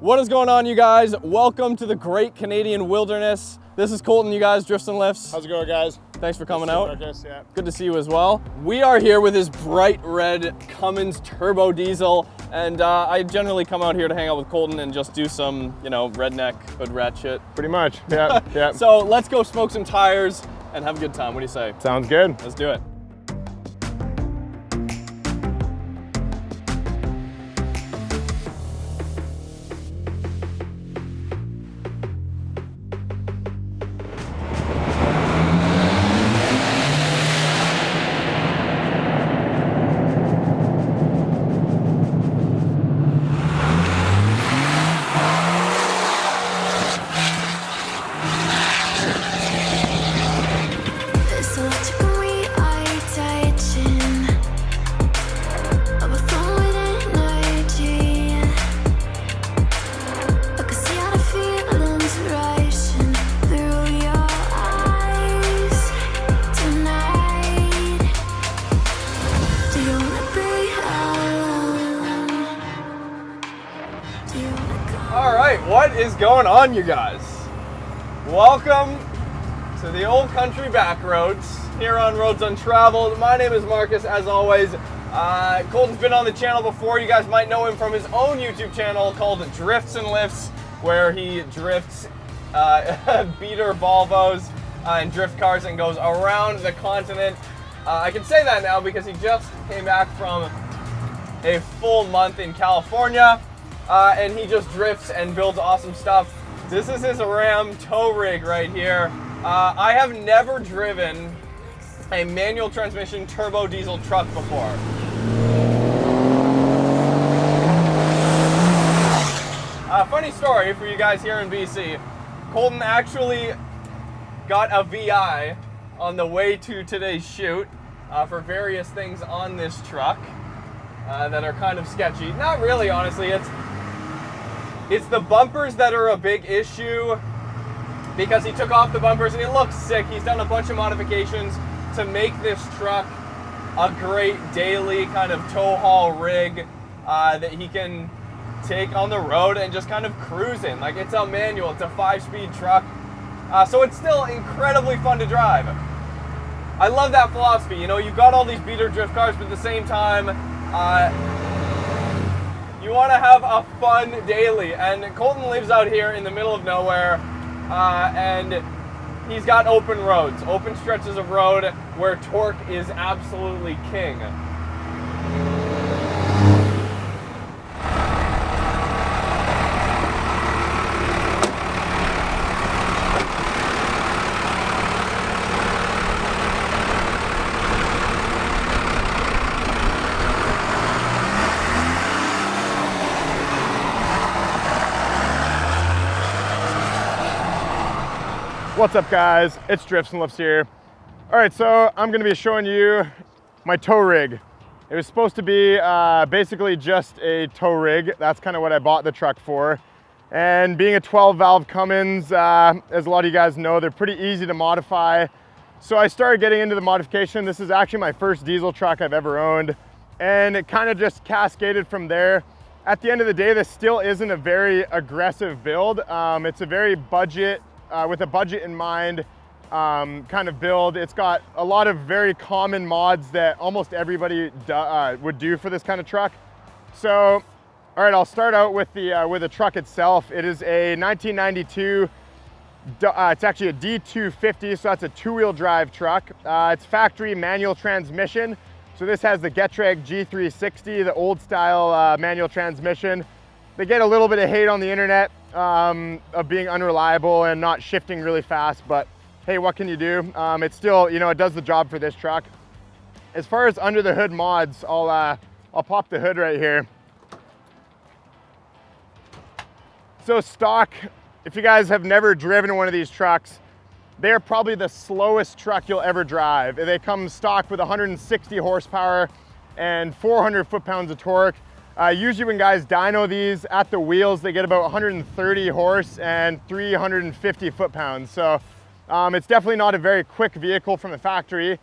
What is going on, you guys? Welcome to the great Canadian wilderness. This is Colton, you guys, Drifts and Lifts. How's it going, guys? Thanks for coming out. Marcus, yeah. Good to see you as well. We are here with his bright red Cummins turbo diesel, and I generally come out here to hang out with Colton and just do some, redneck hood rat shit. Pretty much, yeah, yeah. So let's go smoke some tires and have a good time. What do you say? Sounds good. Let's do it. What is going on, you guys? Welcome to the old country back roads here on Roads Untraveled. My name is Marcus, as always. Colton's been on the channel before. You guys might know him from his own YouTube channel called Drifts and Lifts, where he drifts beater Volvos and drift cars and goes around the continent. I can say that now because he just came back from a full month in California. And he just drifts and builds awesome stuff. This is his Ram tow rig right here. I have never driven a manual transmission turbo diesel truck before. Funny story for you guys here in BC. Colton actually got a VI on the way to today's shoot for various things on this truck that are kind of sketchy. Not really, honestly. It's the bumpers that are a big issue because he took off the bumpers and it looks sick. He's done a bunch of modifications to make this truck a great daily kind of tow haul rig that he can take on the road and just kind of cruise in. Like, it's a manual, it's a 5-speed truck. So it's still incredibly fun to drive. I love that philosophy. You've got all these beater drift cars, but at the same time, you want to have a fun daily, and Colton lives out here in the middle of nowhere, and he's got open roads, open stretches of road where torque is absolutely king. What's up, guys? It's Drifts and Lifts here. All right, so I'm gonna be showing you my tow rig. It was supposed to be basically just a tow rig. That's kind of what I bought the truck for. And being a 12-valve Cummins, as a lot of you guys know, they're pretty easy to modify. So I started getting into the modification. This is actually my first diesel truck I've ever owned. And it kind of just cascaded from there. At the end of the day, this still isn't a very aggressive build. It's a very budget, with a budget in mind kind of build. It's got a lot of very common mods that almost everybody would do for this kind of truck. So, all right, I'll start out with the truck itself. It is a 1992, it's actually a D250, so that's a 2-wheel drive truck. It's factory manual transmission. So this has the Getrag G360, the old style manual transmission. They get a little bit of hate on the internet of being unreliable and not shifting really fast, but hey, what can you do? It's still, it does the job for this truck. As far as under the hood mods, I'll pop the hood right here. So stock, if you guys have never driven one of these trucks, they're probably the slowest truck you'll ever drive. They come stock with 160 horsepower and 400 foot-pounds of torque. Usually when guys dyno these at the wheels, they get about 130 horse and 350 foot-pounds. So it's definitely not a very quick vehicle from the factory.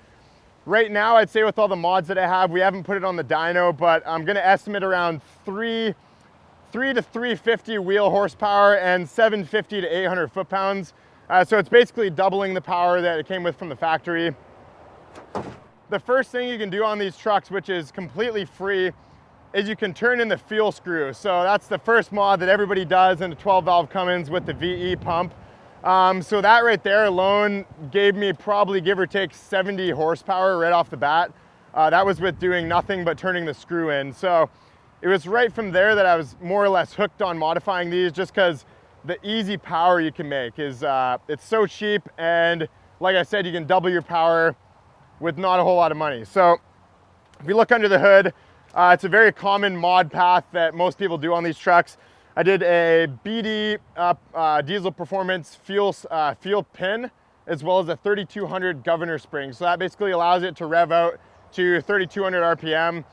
Right now, I'd say with all the mods that I have, we haven't put it on the dyno, but I'm gonna estimate around 3 to 350 wheel horsepower and 750 to 800 foot-pounds. So it's basically doubling the power that it came with from the factory. The first thing you can do on these trucks, which is completely free, is you can turn in the fuel screw. So that's the first mod that everybody does in a 12-valve Cummins with the VE pump. So that right there alone gave me probably, give or take, 70 horsepower right off the bat. That was with doing nothing but turning the screw in. So it was right from there that I was more or less hooked on modifying these, just because the easy power you can make is, it's so cheap, and like I said, you can double your power with not a whole lot of money. So if you look under the hood, it's a very common mod path that most people do on these trucks. I did a BD diesel performance fuel pin, as well as a 3200 governor spring. So that basically allows it to rev out to 3200 RPM.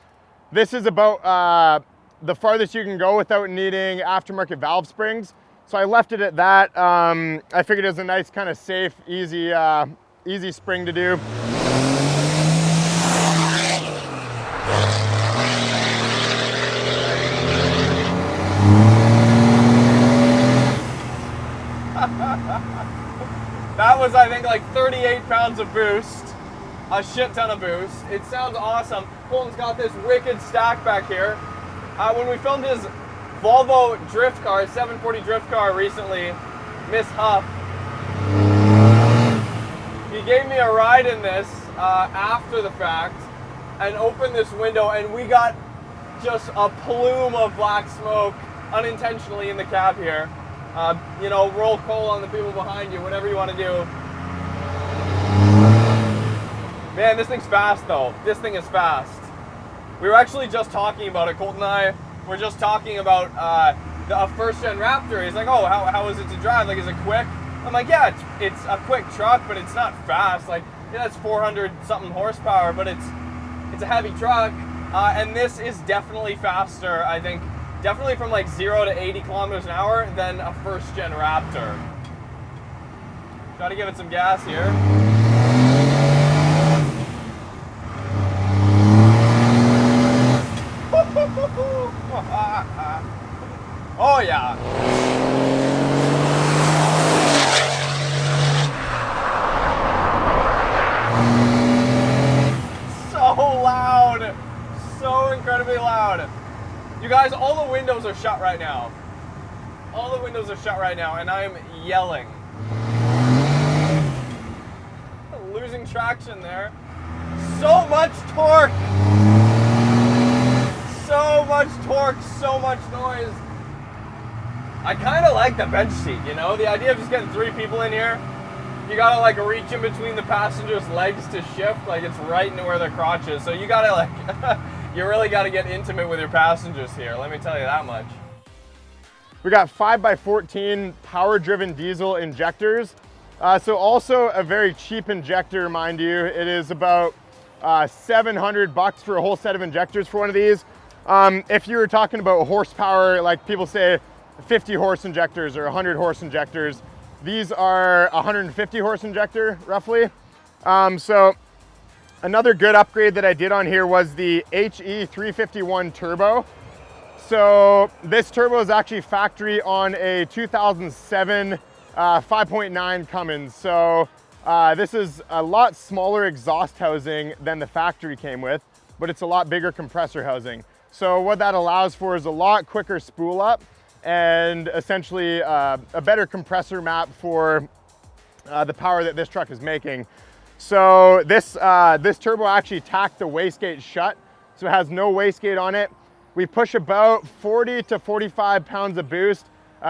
This is about the farthest you can go without needing aftermarket valve springs. So I left it at that. I figured it was a nice kind of safe, easy spring to do. That was, I think, like 38 pounds of boost, a shit ton of boost. It sounds awesome. Colton's got this wicked stack back here. When we filmed his Volvo drift car, 740 drift car recently, Miss Huff, he gave me a ride in this after the fact and opened this window, and we got just a plume of black smoke unintentionally in the cab here. You know, roll coal on the people behind you, whatever you want to do. Man, this thing's fast though. This thing is fast. We were actually just talking about it. Colton and I were just talking about a first-gen Raptor. He's like, oh, how is it to drive? Like, is it quick? I'm like, yeah, it's a quick truck, but it's not fast. Like, yeah, it's 400-something horsepower, but it's a heavy truck. And this is definitely faster, I think, definitely from like 0 to 80 kilometers an hour than a first-gen Raptor. Got to give it some gas here. Oh yeah. So loud. So incredibly loud. You guys, all the windows are shut right now. All the windows are shut right now, and I'm yelling. Losing traction there. So much torque. So much torque, so much noise. I kind of like the bench seat, you know? The idea of just getting 3 people in here, you gotta like reach in between the passengers' legs to shift, like it's right into where their crotch is. So you gotta like, you really gotta get intimate with your passengers here, let me tell you that much. We got 5x14 power-driven diesel injectors. So also a very cheap injector, mind you. It is about $700 for a whole set of injectors for one of these. If you were talking about horsepower, like people say 50 horse injectors or 100 horse injectors, these are 150 horse injector roughly. So another good upgrade that I did on here was the HE351 turbo. So this turbo is actually factory on a 2007 5.9 Cummins. So this is a lot smaller exhaust housing than the factory came with, but it's a lot bigger compressor housing. So what that allows for is a lot quicker spool up and essentially a better compressor map for the power that this truck is making. So this turbo actually tacked the wastegate shut, so it has no wastegate on it. We push about 40 to 45 pounds of boost,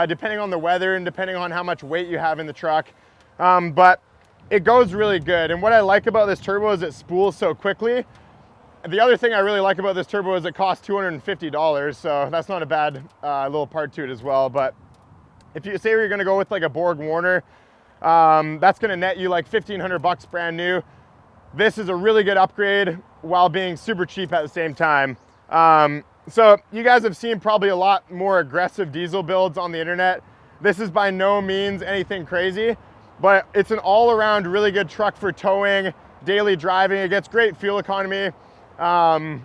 depending on the weather and depending on how much weight you have in the truck. But it goes really good. And what I like about this turbo is it spools so quickly. The other thing I really like about this turbo is it costs $250, so that's not a bad little part to it as well. But if you say you're gonna go with like a Borg Warner, that's gonna net you like $1,500 brand new. This is a really good upgrade while being super cheap at the same time. So you guys have seen probably a lot more aggressive diesel builds on the internet. This is by no means anything crazy, but it's an all-around really good truck for towing, daily driving. It gets great fuel economy. And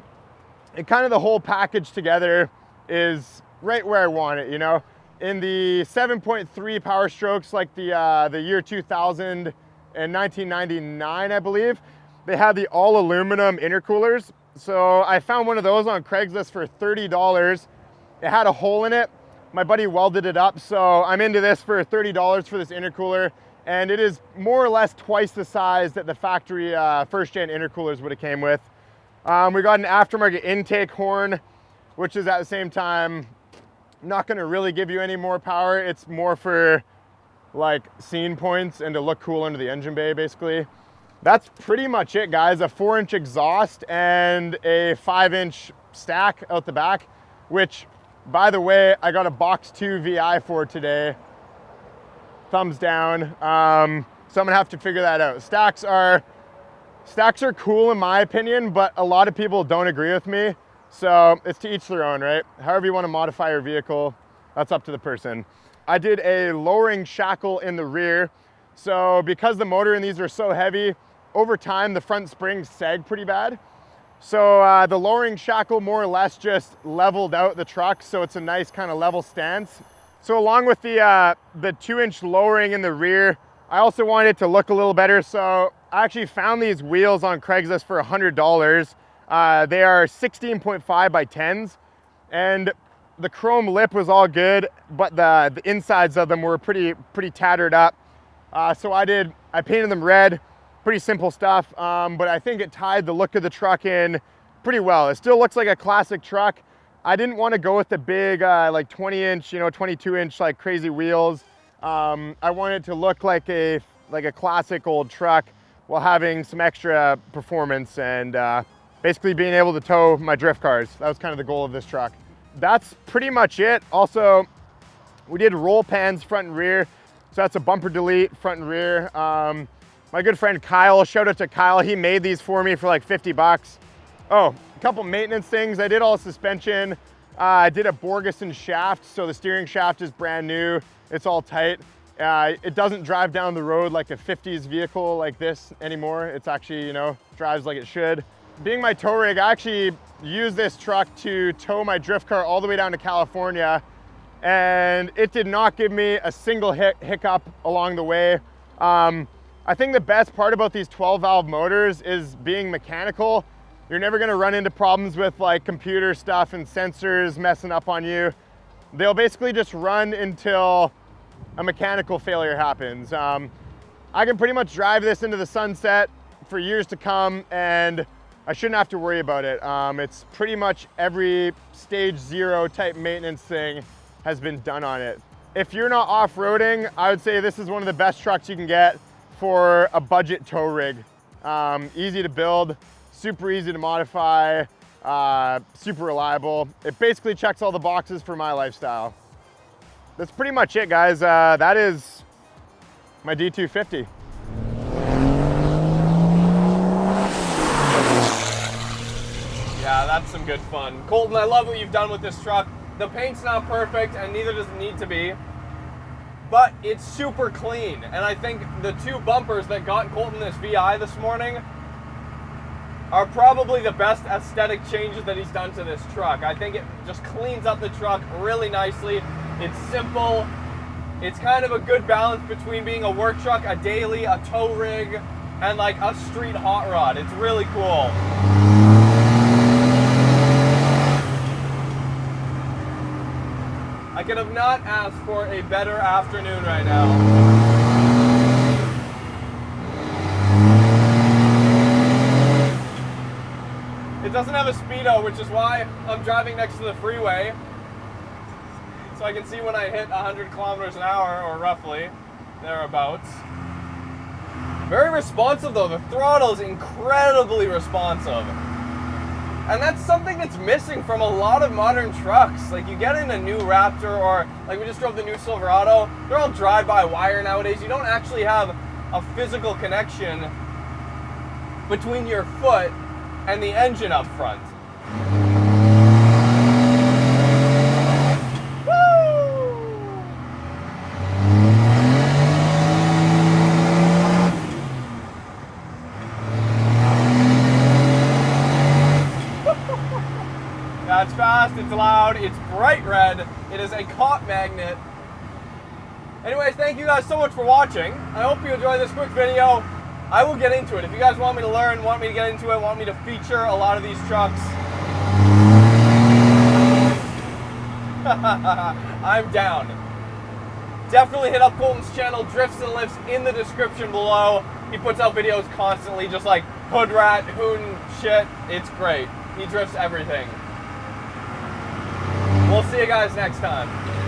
kind of the whole package together is right where I want it, you know? In the 7.3 power strokes, like the year 2000 and 1999, I believe, they had the all aluminum intercoolers. So I found one of those on Craigslist for $30. It had a hole in it. My buddy welded it up, so I'm into this for $30 for this intercooler, and it is more or less twice the size that the factory first gen intercoolers would have came with. We got an aftermarket intake horn, which is at the same time not gonna really give you any more power. It's more for like scene points and to look cool under the engine bay, basically. That's pretty much it, guys. A 4-inch exhaust and a 5-inch stack out the back, which, by the way, I got a box 2 VI for today. Thumbs down. So I'm gonna have to figure that out. Stacks are cool in my opinion, but a lot of people don't agree with me. So it's to each their own, right? However you want to modify your vehicle, that's up to the person. I did a lowering shackle in the rear. So because the motor in these are so heavy, over time the front springs sag pretty bad. So the lowering shackle more or less just leveled out the truck, so it's a nice kind of level stance. So along with the 2-inch lowering in the rear, I also wanted it to look a little better. So I actually found these wheels on Craigslist for $100. They are 16.5 by 10s, and the chrome lip was all good, but the insides of them were pretty tattered up. So I painted them red. Pretty simple stuff, but I think it tied the look of the truck in pretty well. It still looks like a classic truck. I didn't want to go with the big like 20-inch, 22-inch like crazy wheels. I wanted it to look like a classic old truck while having some extra performance and basically being able to tow my drift cars. That was kind of the goal of this truck. That's pretty much it. Also, we did roll pans front and rear. So that's a bumper delete front and rear. My good friend Kyle, shout out to Kyle, he made these for me for like 50 bucks. Oh, a couple maintenance things. I did all suspension. I did a Borgeson shaft, so the steering shaft is brand new. It's all tight. It doesn't drive down the road like a 50s vehicle like this anymore. It's actually, drives like it should. Being my tow rig, I actually used this truck to tow my drift car all the way down to California, and it did not give me a single hiccup along the way. I think the best part about these 12-valve motors is being mechanical. You're never gonna run into problems with like computer stuff and sensors messing up on you. They'll basically just run until a mechanical failure happens. I can pretty much drive this into the sunset for years to come, and I shouldn't have to worry about it. It's pretty much every stage 0 type maintenance thing has been done on it. If you're not off-roading, I would say this is one of the best trucks you can get for a budget tow rig. Easy to build, super easy to modify, super reliable. It basically checks all the boxes for my lifestyle. That's pretty much it, guys. That is my D250. Yeah, that's some good fun. Colton, I love what you've done with this truck. The paint's not perfect, and neither does it need to be, but it's super clean. And I think the 2 bumpers that got Colton this VI this morning are probably the best aesthetic changes that he's done to this truck. I think it just cleans up the truck really nicely. It's simple. It's kind of a good balance between being a work truck, a daily, a tow rig, and like a street hot rod. It's really cool. I could have not asked for a better afternoon right now. It doesn't have a speedo, which is why I'm driving next to the freeway, so I can see when I hit 100 kilometers an hour, or roughly thereabouts. Very responsive though. The throttle is incredibly responsive. And that's something that's missing from a lot of modern trucks. Like, you get in a new Raptor, or like we just drove the new Silverado, they're all drive-by-wire nowadays. You don't actually have a physical connection between your foot and the engine up front. It's fast, it's loud, it's bright red. a caught magnet. Anyways, thank you guys so much for watching. I hope you enjoyed this quick video. I will get into it. If you guys want me to learn, want me to get into it, want me to feature a lot of these trucks, I'm down. Definitely hit up Colton's channel, Drifts and Lifts, in the description below. He puts out videos constantly, just like hood rat, hoon shit. It's great. He drifts everything. We'll see you guys next time.